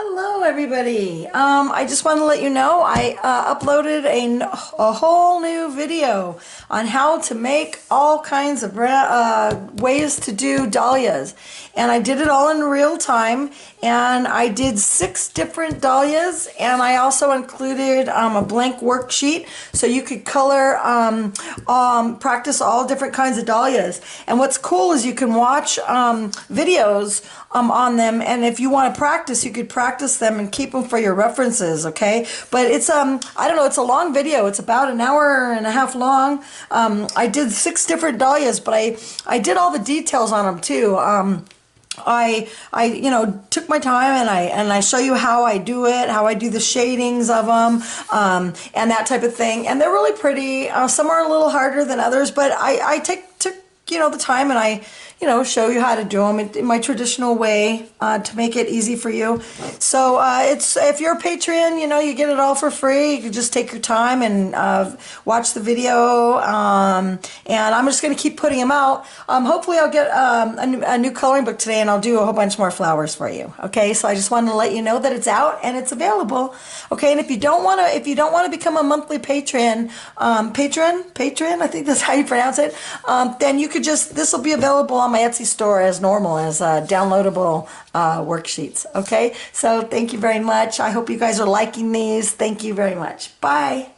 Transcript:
Hello everybody. I just want to let you know I uploaded a whole new video on how to make all kinds of ways to do dahlias, and I did it all in real time, and I did 6 different dahlias, and I also included a blank worksheet so you could color practice all different kinds of dahlias. And what's cool is you can watch videos on them, and if you want to practice, you could practice them and keep them for your references, okay? But it's I don't know, it's a long video. It's about an hour and a half long. I did 6 different dahlias, but I did all the details on them too. I took my time, and I show you how I do it, how I do the shadings of them, and that type of thing. And they're really pretty. Some are a little harder than others, but I took the time, and I show you how to do them in my traditional way to make it easy for you. So if you're a patron, you get it all for free. You can just take your time and watch the video, and I'm just going to keep putting them out. Hopefully I'll get a new coloring book today, and I'll do a whole bunch more flowers for you. Okay, so I just wanted to let you know that it's out and it's available. Okay, and if you don't want to become a monthly patron, I think that's how you pronounce it, then you could this will be available on my Etsy store as normal, as downloadable worksheets. Okay, so thank you very much. I hope you guys are liking these. Thank you very much. Bye.